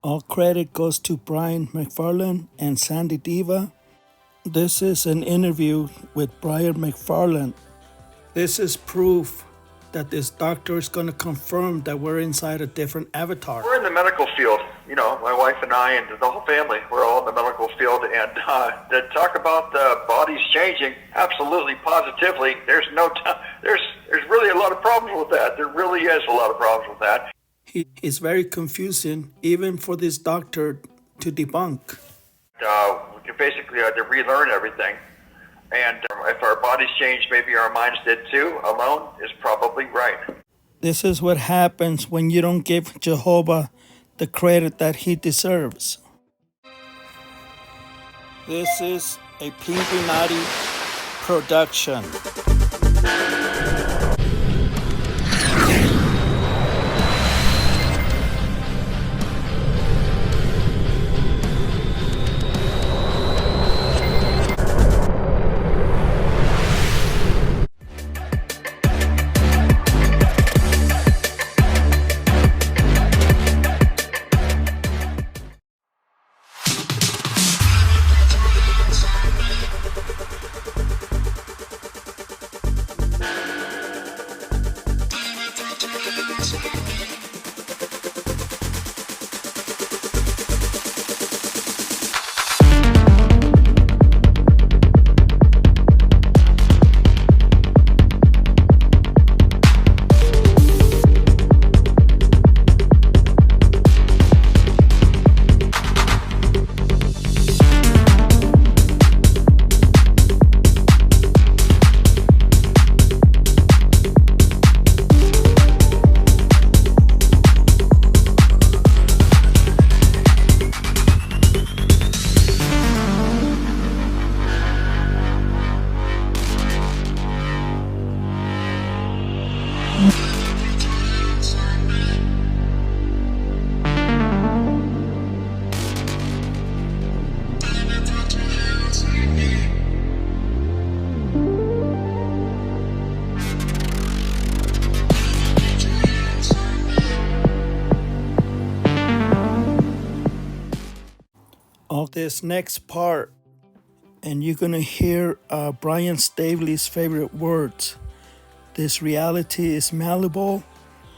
All credit goes to Brian McFarland and Sandy Diva. This is an interview with Brian McFarland. This is proof that this doctor is going to confirm that we're inside a different avatar. We're in the medical field. You know, my wife and I and the whole family, we're all in the medical field. And to talk about the bodies changing, absolutely, positively, there's really a lot of problems with that. There really is a lot of problems with that. It's very confusing, even for this doctor to debunk. We basically had to relearn everything. And if our bodies changed, maybe our minds did too. Alone is probably right. This is what happens when you don't give Jehovah the credit that he deserves. This is a Pinkinati production. All this next part, and you're going to hear Brian Stavely's favorite words. This reality is malleable.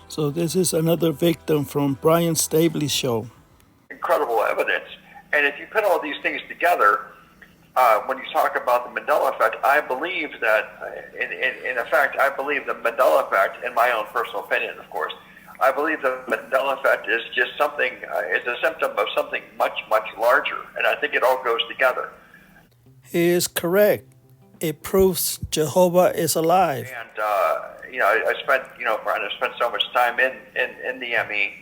So this is another victim from Brian Stavely's show. Incredible evidence. And if you put all these things together, when you talk about the Mandela effect, I believe that, in effect, I believe the Mandela effect, in my own personal opinion, of course, I believe the Mandela effect is just something, it's a symptom of something much, much larger. And I think it all goes together. He is correct. It proves Jehovah is alive. And, I spent, Brian, I spent so much time in the ME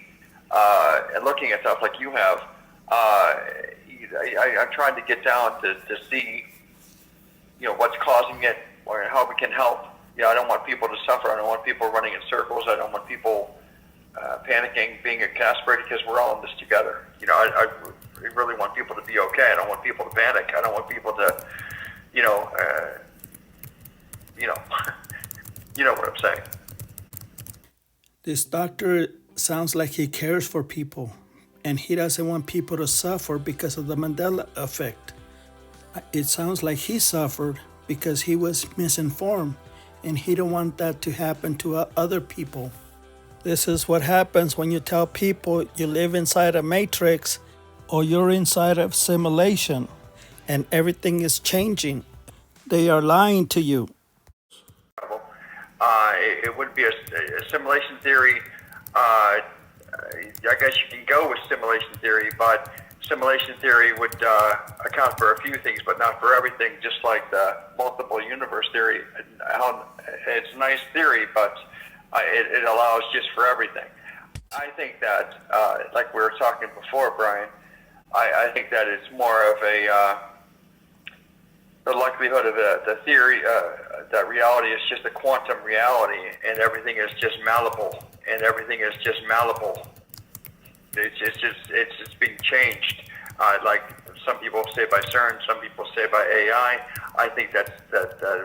and looking at stuff like you have. I'm trying to get down to see, what's causing it or how we can help. I don't want people to suffer. I don't want people running in circles. I don't want people panicking, being exasperated, because we're all in this together. I really want people to be okay. I don't want people to panic. I don't want people to, you know what I'm saying. This doctor sounds like he cares for people, and he doesn't want people to suffer because of the Mandela effect. It sounds like he suffered because he was misinformed, and he don't want that to happen to other people. This is what happens when you tell people you live inside a matrix or you're inside a simulation and everything is changing. They are lying to you. It would be a simulation theory. I guess you can go with simulation theory, but simulation theory would account for a few things, but not for everything, just like the multiple universe theory. It's a nice theory, but it allows just for everything. I think that, like we were talking before, Brian, I think that it's more of the likelihood of the theory that reality is just a quantum reality, and everything is just malleable, and everything is just malleable. It's just being changed. Like some people say by CERN, some people say by AI. I think that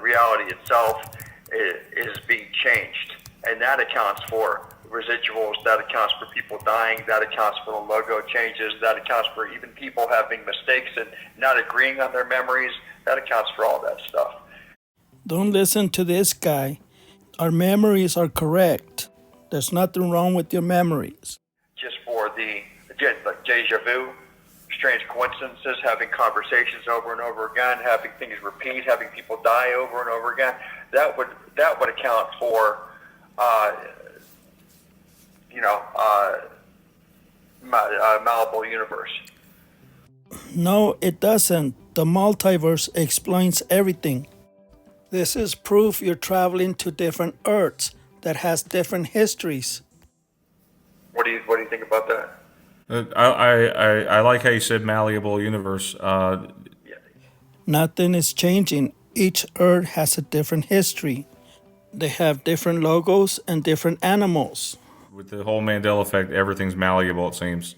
reality itself is being changed, and that accounts for residuals, that accounts for people dying, that accounts for the logo changes, that accounts for even people having mistakes and not agreeing on their memories, that accounts for all that stuff. Don't listen to this guy. Our memories are correct. There's nothing wrong with your memories. Just for the like deja vu, strange coincidences, having conversations over and over again, having things repeat, having people die over and over again, that would account for malleable universe. No, it doesn't. The multiverse explains everything. This is proof you're traveling to different Earths that has different histories. What do you think about that? I like how you said malleable universe. Nothing is changing. Each Earth has a different history. They have different logos and different animals. With the whole Mandela effect, everything's malleable, it seems.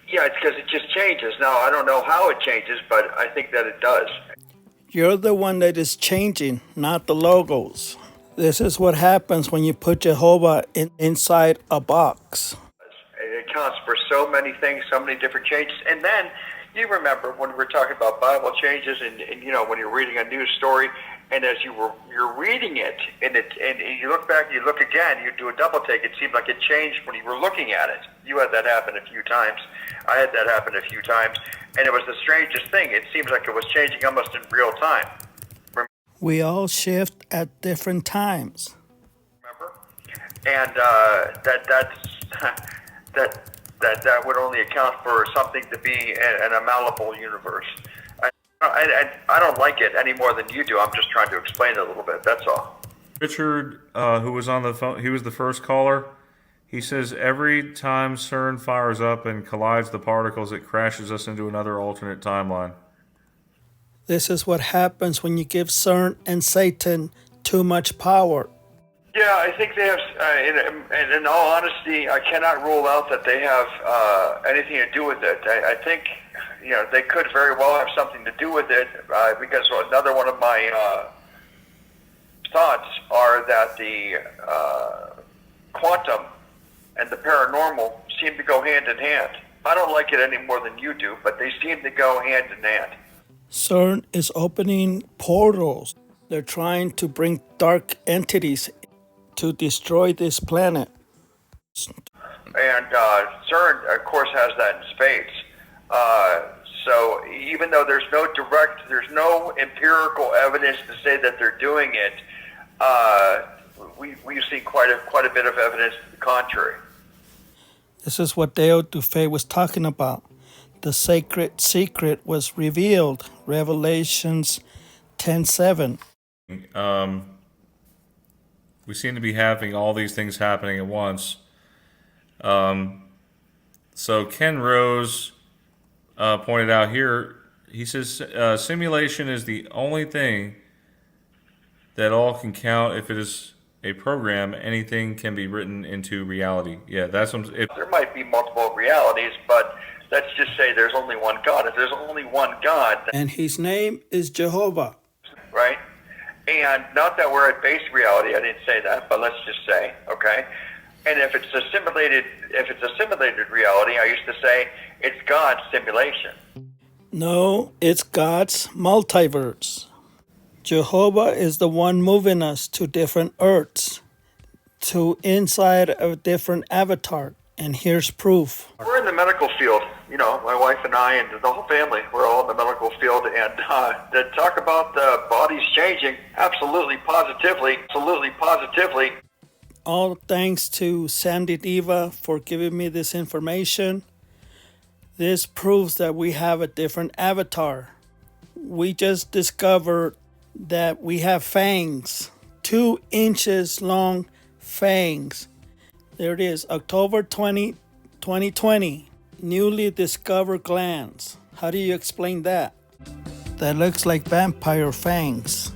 Yeah, it's because it just changes. Now, I don't know how it changes, but I think that it does. You're the one that is changing, not the logos. This is what happens when you put Jehovah inside a box. It accounts for so many things, so many different changes. And then you remember when we were talking about Bible changes, and when you're reading a news story, and as you're reading it, and you look back, you look again, you do a double take. It seemed like it changed when you were looking at it. You had that happen a few times. I had that happen a few times, and it was the strangest thing. It seems like it was changing almost in real time. We all shift at different times. Remember, and that would only account for something to be an malleable universe. I don't like it any more than you do. I'm just trying to explain it a little bit. That's all. Richard, who was on the phone, he was the first caller. He says every time CERN fires up and collides the particles, it crashes us into another alternate timeline. This is what happens when you give CERN and Satan too much power. Yeah, I think they have, in all honesty, I cannot rule out that they have anything to do with it. I think, they could very well have something to do with it, because another one of my thoughts are that the quantum and the paranormal seem to go hand in hand. I don't like it any more than you do, but they seem to go hand in hand. CERN is opening portals. They're trying to bring dark entities to destroy this planet. And CERN, of course, has that in spades. So even though there's no empirical evidence to say that they're doing it, we've seen quite a bit of evidence to the contrary. This is what Deo Dufay was talking about. The sacred secret was revealed. Revelations 10:7. We seem to be having all these things happening at once. So Ken Rose pointed out here, he says simulation is the only thing that all can count. If it is a program, anything can be written into reality. Yeah, that's what there might be multiple realities, but let's just say there's only one God. If there's only one God, and his name is Jehovah, right? And not that we're at base reality, I didn't say that, but let's just say, okay? And if it's a simulated reality, I used to say it's God's simulation. No, it's God's multiverse. Jehovah is the one moving us to different Earths, to inside a different avatar. And here's proof. We're in the medical field. My wife and I and the whole family, we're all in the medical field. And to talk about the bodies changing, absolutely, positively. All thanks to Sandy Diva for giving me this information. This proves that we have a different avatar. We just discovered that we have fangs, 2 inches long fangs. There it is, October 20, 2020. Newly discovered glands. How do you explain that? That looks like vampire fangs.